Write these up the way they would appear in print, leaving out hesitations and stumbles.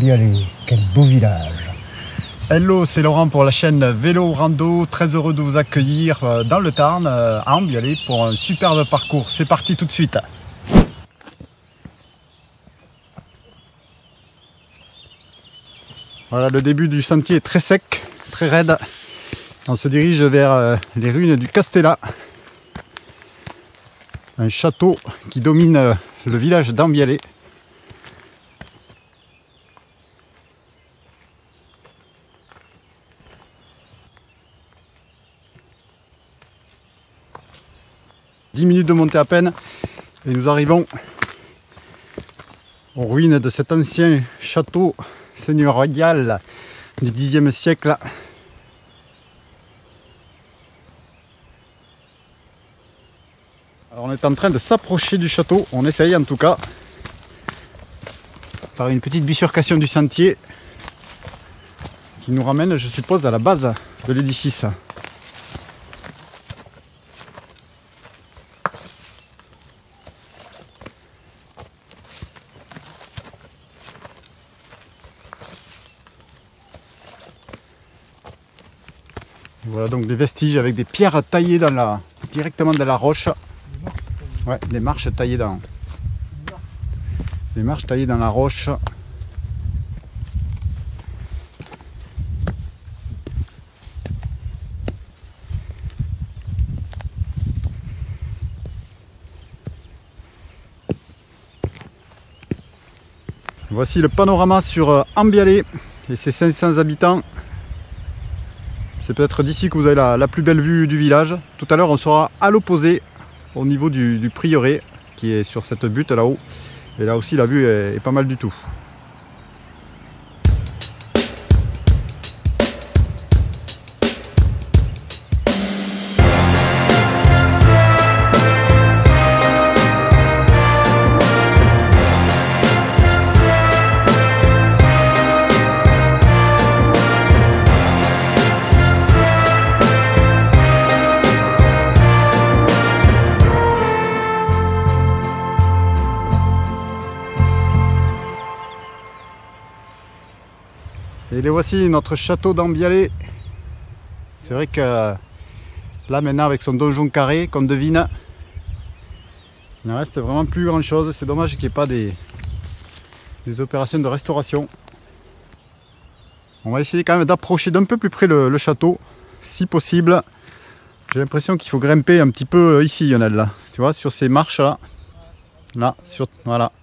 Ambialé, quel beau village. Hello, c'est Laurent pour la chaîne Vélo Rando. Très heureux de vous accueillir dans le Tarn, à Ambialé, pour un superbe parcours. C'est parti tout de suite. Voilà, le début du sentier est très sec, très raide. On se dirige vers les ruines du Castellat. Un château qui domine le village d'Ambialé. « 10 minutes de montée à peine et nous arrivons aux ruines de cet ancien château seigneurial du Xe siècle. Alors on est en train de s'approcher du château, on essaye en tout cas, par une petite bifurcation du sentier qui nous ramène, je suppose, à la base de l'édifice. Voilà donc des vestiges avec des pierres taillées directement dans la roche. Ouais, des marches taillées dans la roche. Voici le panorama sur Ambialé et ses 500 habitants. C'est peut-être d'ici que vous avez la plus belle vue du village. Tout à l'heure, on sera à l'opposé, au niveau du prieuré, qui est sur cette butte là-haut. Et là aussi, la vue est pas mal du tout. Et les voici, notre château d'Ambialé. C'est vrai que là maintenant, avec son donjon carré qu'on devine, il ne reste vraiment plus grand chose. C'est dommage qu'il n'y ait pas des opérations de restauration. On va essayer quand même d'approcher d'un peu plus près le château, si possible. J'ai l'impression qu'il faut grimper un petit peu ici, Lionel, là. Tu vois, sur ces marches là. Là, voilà.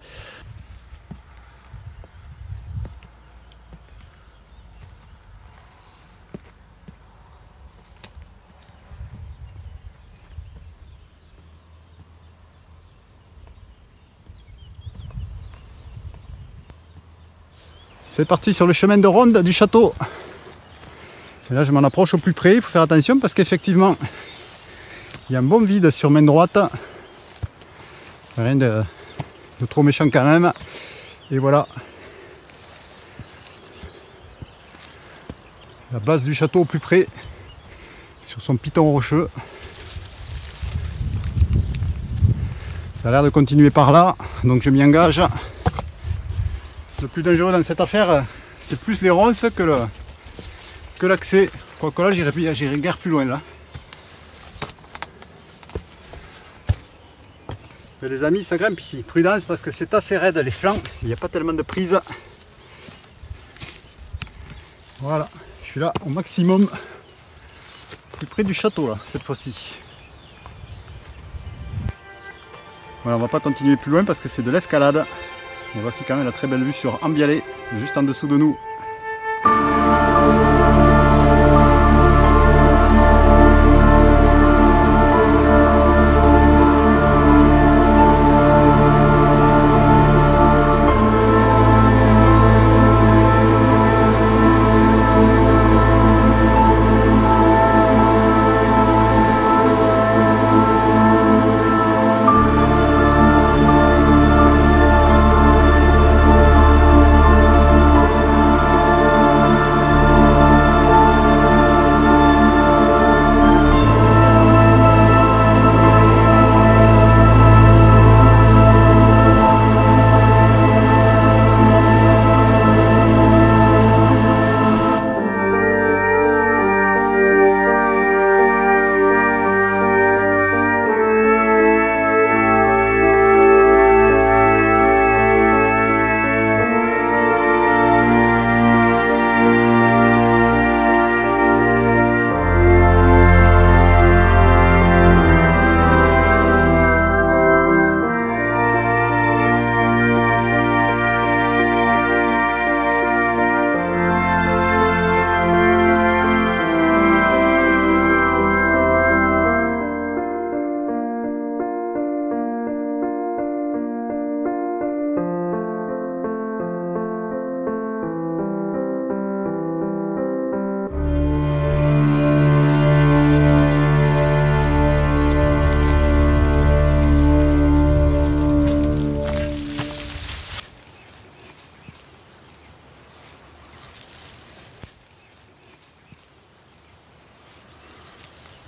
C'est parti sur le chemin de ronde du château. Et là je m'en approche au plus près, il faut faire attention parce qu'effectivement il y a un bon vide sur main droite. Rien de trop méchant quand même. Et voilà. La base du château au plus près, sur son piton rocheux. Ça a l'air de continuer par là, donc je m'y engage. Le plus dangereux dans cette affaire, c'est plus les ronces que l'accès. Quoique là, j'irai guère plus loin là. Mais les amis, ça grimpe ici. Prudence parce que c'est assez raide les flancs. Il n'y a pas tellement de prise. Voilà, je suis là au maximum, plus près du château là, cette fois-ci. Voilà, on va pas continuer plus loin parce que c'est de l'escalade. Et voici quand même la très belle vue sur Ambialé, juste en dessous de nous.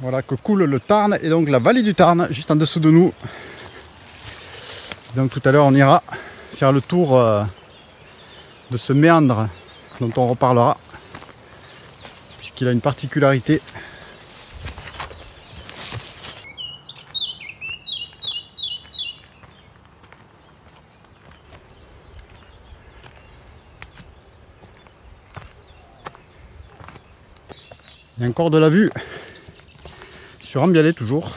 Voilà que coule le Tarn et donc la vallée du Tarn juste en dessous de nous. Donc tout à l'heure on ira faire le tour de ce méandre dont on reparlera puisqu'il a une particularité. Il y a encore de la vue sur Ambialé toujours.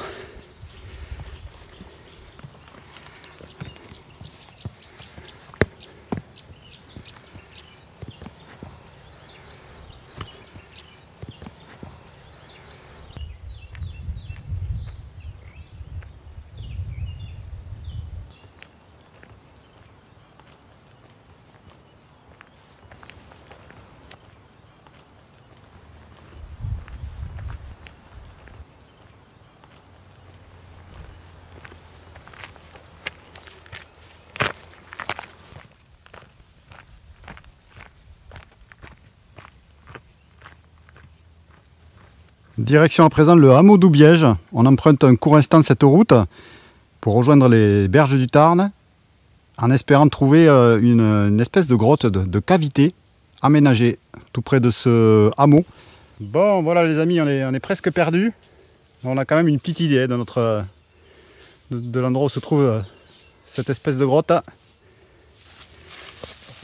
Direction à présent le hameau d'Oubiège. On emprunte un court instant cette route pour rejoindre les berges du Tarn en espérant trouver une espèce de grotte, de cavité aménagée tout près de ce hameau. Bon voilà les amis, on est presque perdus. On a quand même une petite idée de l'endroit où se trouve cette espèce de grotte.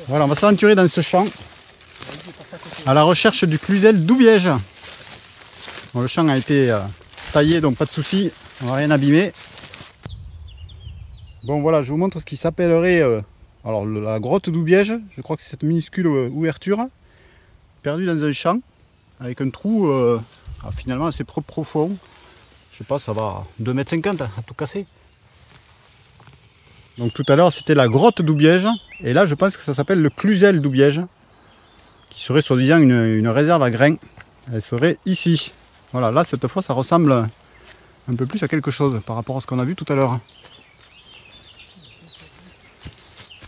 Voilà, on va s'aventurer dans ce champ à la recherche du cluzel d'Oubiège. Bon, le champ a été taillé, donc pas de souci, on va rien abîmer. Bon voilà, je vous montre ce qui s'appellerait alors la grotte d'Oubiège. Je crois que c'est cette minuscule ouverture perdue dans un champ avec un trou finalement assez profond. Je sais pas, ça va 2,50 m à tout casser. Donc tout à l'heure c'était la grotte d'Oubiège et là je pense que ça s'appelle le cluzel d'Oubiège qui serait soi-disant une réserve à grains. Elle serait ici. Voilà, là cette fois ça ressemble un peu plus à quelque chose par rapport à ce qu'on a vu tout à l'heure.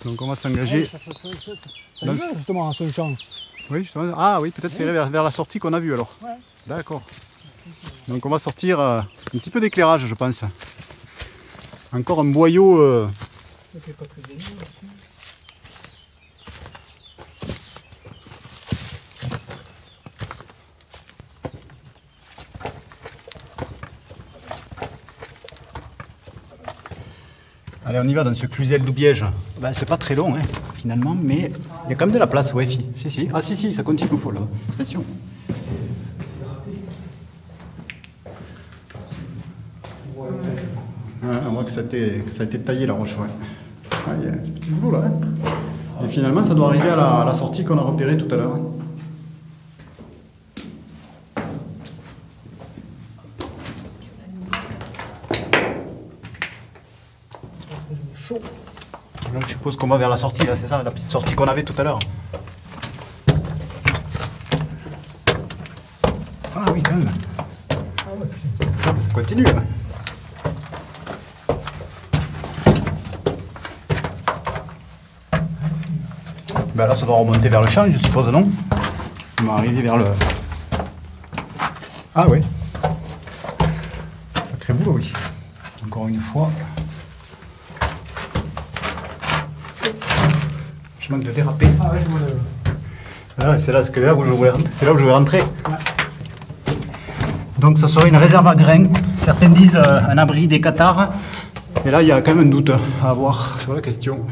Donc on va s'engager. Ça y va justement à ce champ. Oui, justement. Ah oui, peut-être c'est vers la sortie qu'on a vue alors. Ouais. D'accord. Donc on va sortir un petit peu d'éclairage je pense. Encore un boyau. Allez, on y va dans ce cluzel d'Oubiège. Ben, c'est pas très long, hein, finalement, mais il y a quand même de la place, ouais, fi. Si. Ah, si, ça continue, faut là. Attention. Ouais, on voit que ça a été taillé, la roche, ouais. Ah, il y a un petit boulot, là. Hein. Et finalement, ça doit arriver à la sortie qu'on a repérée tout à l'heure. Donc, je suppose qu'on va vers la sortie, là, c'est ça, la petite sortie qu'on avait tout à l'heure. Ah oui, quand même. Ah, ça continue, là. Ben là, ça doit remonter vers le champ, je suppose, non? On va arriver vers le... Ah oui. Sacré boulot ici. Encore une fois. Je manque de déraper. Ah ouais, je vois le... Ah, c'est là où je voulais rentrer. Ouais. Donc ça serait une réserve à grains. Certains disent un abri des cathares. Et là, il y a quand même un doute à avoir sur la question.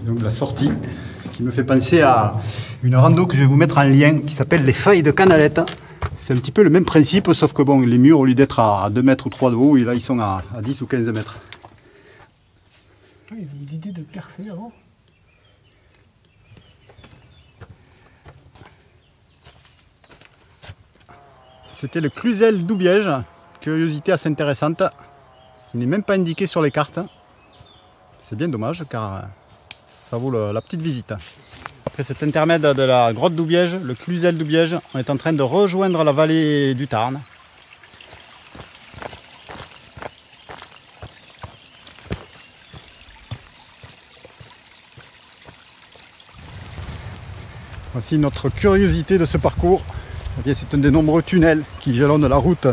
Donc la sortie qui me fait penser à une rando que je vais vous mettre en lien qui s'appelle les failles de Canalette. C'est un petit peu le même principe, sauf que bon, les murs au lieu d'être à 2 mètres ou 3 de haut, et là ils sont à 10 ou 15 mètres. Il y avait l'idée de percer avant. C'était le cluzel d'Oubiège, curiosité assez intéressante, qui n'est même pas indiqué sur les cartes. C'est bien dommage car ça vaut la petite visite. Après cet intermède de la grotte d'Oubiège, le cluzel d'Oubiège, on est en train de rejoindre la vallée du Tarn. Voici notre curiosité de ce parcours. Eh bien, c'est un des nombreux tunnels qui jalonnent la route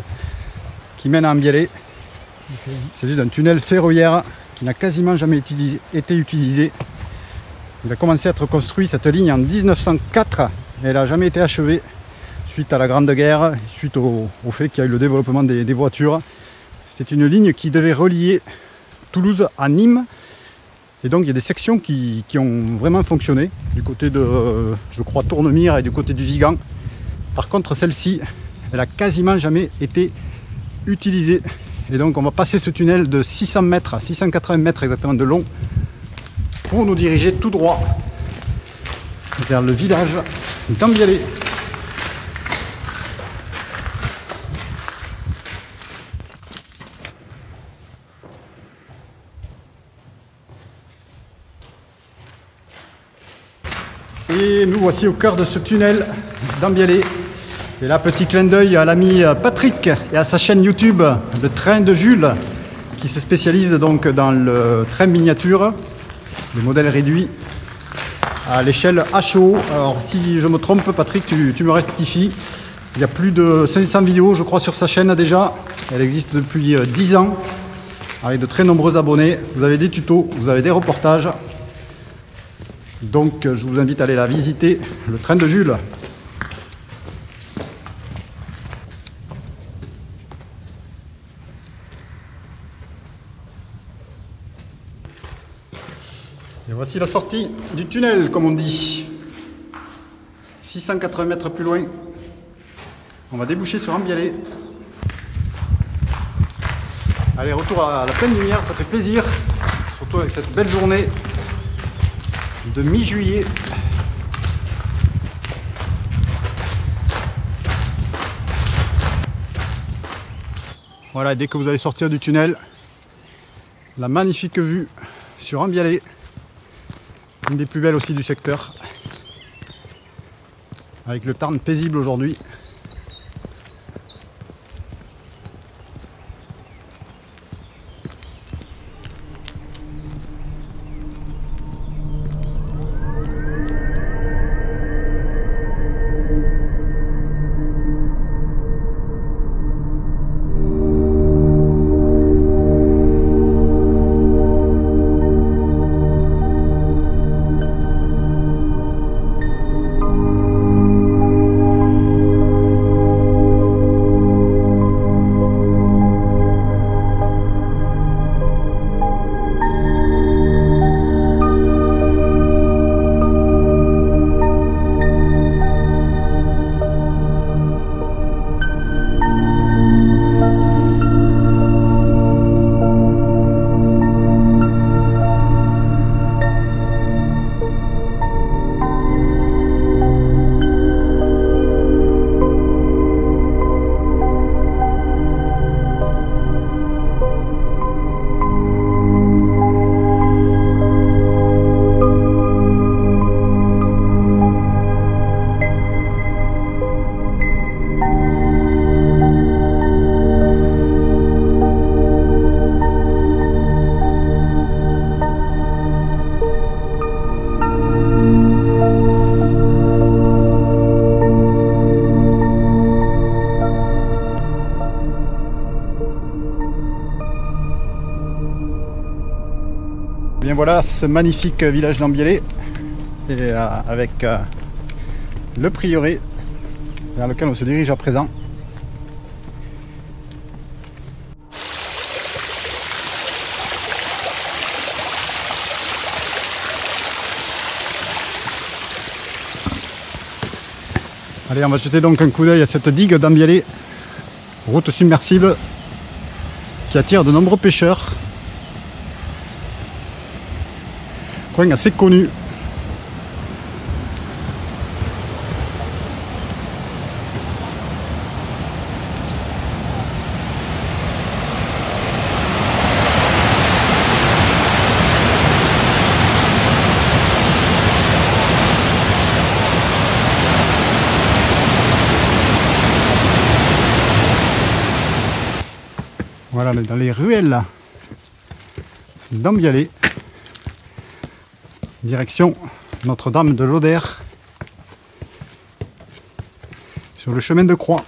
qui mène à Ambialé. Il s'agit d'un tunnel ferroviaire qui n'a quasiment jamais été utilisé. Il a commencé à être construit, cette ligne, en 1904, et elle n'a jamais été achevée suite à la Grande Guerre, suite au fait qu'il y a eu le développement des voitures. C'était une ligne qui devait relier Toulouse à Nîmes. Et donc il y a des sections qui ont vraiment fonctionné, du côté de, je crois, Tournemire et du côté du Vigan. Par contre, celle-ci, elle n'a quasiment jamais été utilisée. Et donc on va passer ce tunnel de 600 mètres, 680 mètres exactement de long, pour nous diriger tout droit vers le village d'Ambialé. Et nous voici au cœur de ce tunnel d'Ambialé. Et là, petit clin d'œil à l'ami Patrick et à sa chaîne YouTube, le train de Jules, qui se spécialise donc dans le train miniature, les modèles réduits à l'échelle HO. Alors si je me trompe, Patrick, tu me rectifies. Il y a plus de 500 vidéos, je crois, sur sa chaîne déjà. Elle existe depuis 10 ans, avec de très nombreux abonnés. Vous avez des tutos, vous avez des reportages. Donc je vous invite à aller la visiter, le train de Jules. Et voici la sortie du tunnel, comme on dit. 680 mètres plus loin, on va déboucher sur Ambialé. Allez, retour à la pleine lumière, ça fait plaisir, surtout avec cette belle journée de mi-juillet. Voilà, dès que vous allez sortir du tunnel, la magnifique vue sur Ambialé, une des plus belles aussi du secteur, avec le Tarn paisible aujourd'hui. Bien voilà ce magnifique village d'Ambialé, et avec le prieuré vers lequel on se dirige à présent. Allez, on va jeter donc un coup d'œil à cette digue d'Ambialé, route submersible qui attire de nombreux pêcheurs. Coin assez connu. Voilà, on est dans les ruelles d'Ambialé. Direction Notre-Dame de Lodère. sur le chemin de croix.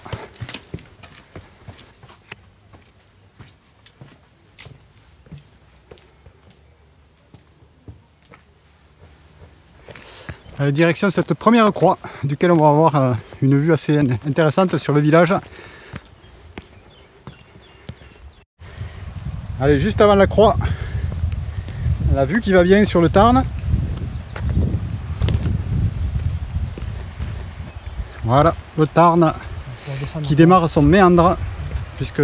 Direction cette première croix, duquel on va avoir une vue assez intéressante sur le village. Allez, juste avant la croix, la vue qui va bien sur le Tarn. Voilà, le Tarn qui démarre son méandre, puisque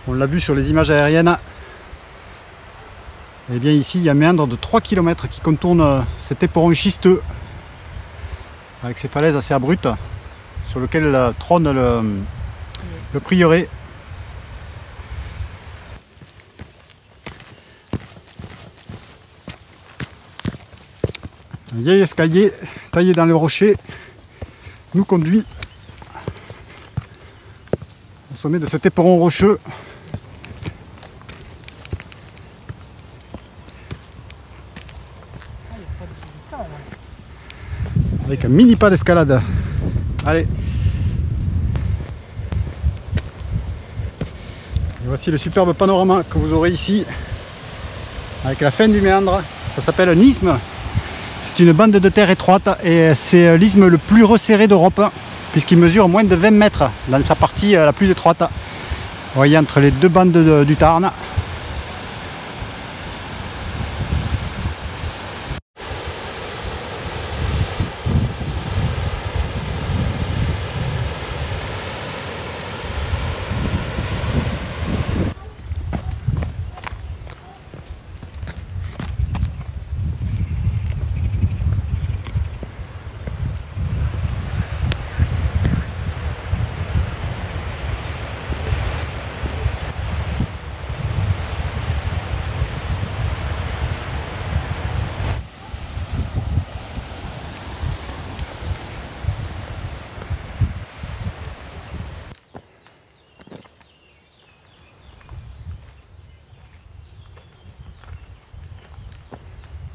on l'a vu sur les images aériennes. Et bien ici, il y a un méandre de 3 km qui contourne cet éperon schisteux, avec ces falaises assez abruptes, sur lequel trône le prieuré. Un vieil escalier taillé dans le rocher nous conduit au sommet de cet éperon rocheux. Avec un mini pas d'escalade. Allez. Et voici le superbe panorama que vous aurez ici, avec la fin du méandre. Ça s'appelle un isthme. C'est une bande de terre étroite et c'est l'isthme le plus resserré d'Europe, puisqu'il mesure moins de 20 mètres dans sa partie la plus étroite. Vous voyez, entre les deux bandes du Tarn.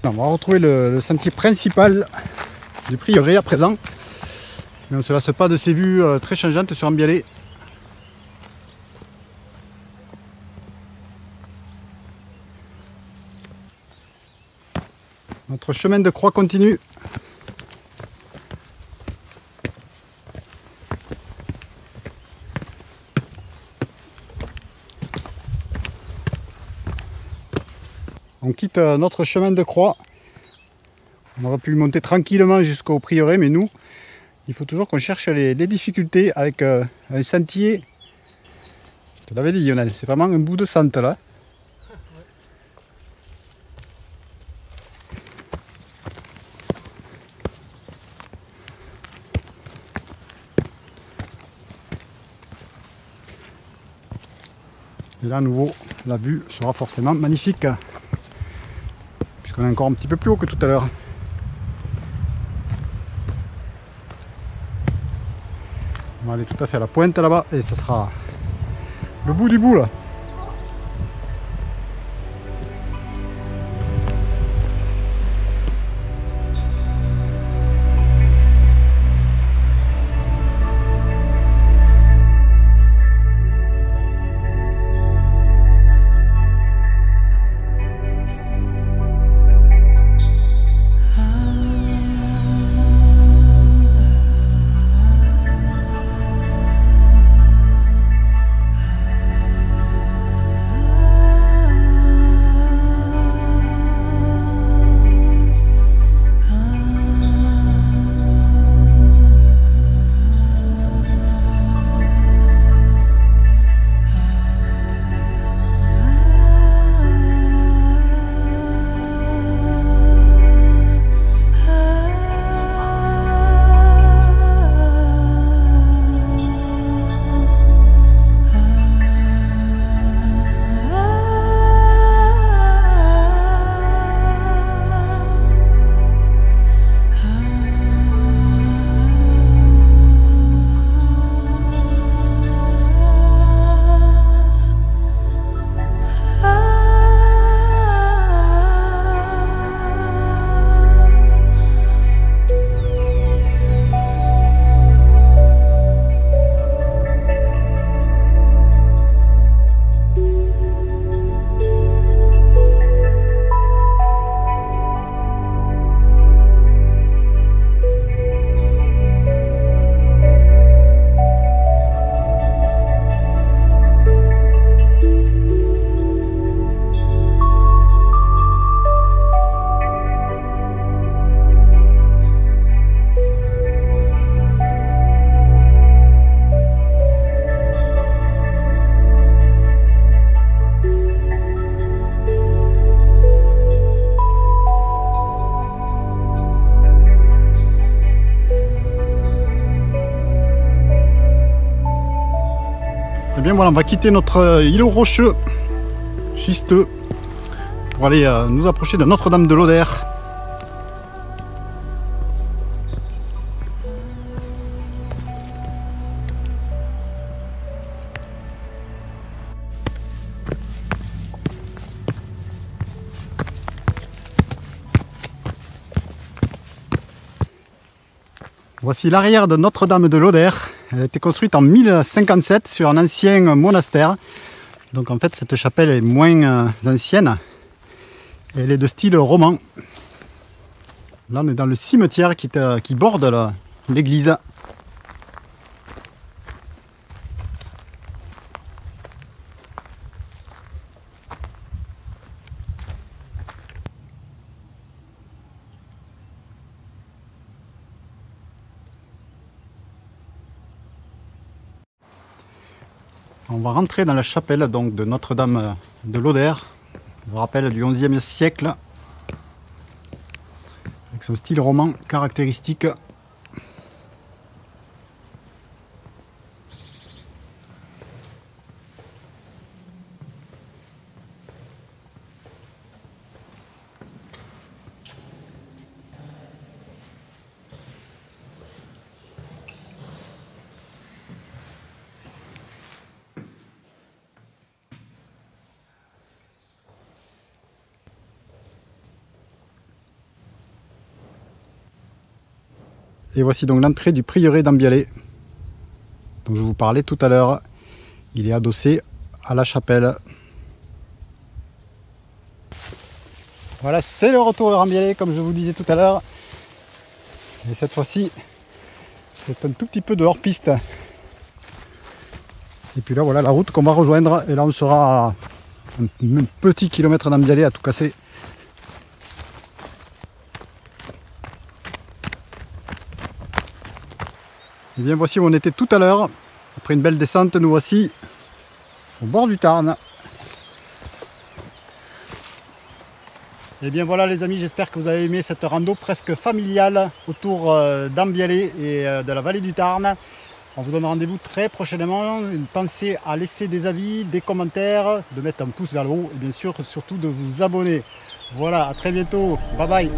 On va retrouver le sentier principal du prieuré à présent. Mais on ne se lasse pas de ces vues très changeantes sur Ambialé. Notre chemin de croix continue. On quitte notre chemin de croix. On aurait pu monter tranquillement jusqu'au prieuré, mais nous, il faut toujours qu'on cherche les difficultés avec un sentier. Je te l'avais dit, Lionel, c'est vraiment un bout de sente là. Et là, à nouveau, la vue sera forcément magnifique. On est encore un petit peu plus haut que tout à l'heure. On va aller tout à fait à la pointe là-bas et ça sera le bout du bout là. voilà, on va quitter notre îlot rocheux, schisteux, pour aller nous approcher de Notre-Dame de Loder. Voici l'arrière de Notre-Dame de Loder. Elle a été construite en 1057 sur un ancien monastère. Donc en fait cette chapelle est moins ancienne. Elle est de style roman. Là on est dans le cimetière qui borde l'église. On va rentrer dans la chapelle donc, de Notre-Dame de Loder, je vous rappelle du XIe siècle, avec son style roman caractéristique. Et voici donc l'entrée du prieuré d'Ambialé, dont je vous parlais tout à l'heure. Il est adossé à la chapelle. Voilà, c'est le retour vers Ambialé, comme je vous disais tout à l'heure. Et cette fois-ci, c'est un tout petit peu de hors-piste. Et puis là, voilà la route qu'on va rejoindre. Et là, on sera à un petit kilomètre d'Ambialé à tout casser. Et bien voici où on était tout à l'heure. Après une belle descente, nous voici au bord du Tarn. Et bien voilà les amis, j'espère que vous avez aimé cette rando presque familiale autour d'Ambialé et de la vallée du Tarn. On vous donne rendez-vous très prochainement. Pensez à laisser des avis, des commentaires, de mettre un pouce vers le haut et bien sûr surtout de vous abonner. Voilà, à très bientôt. Bye bye.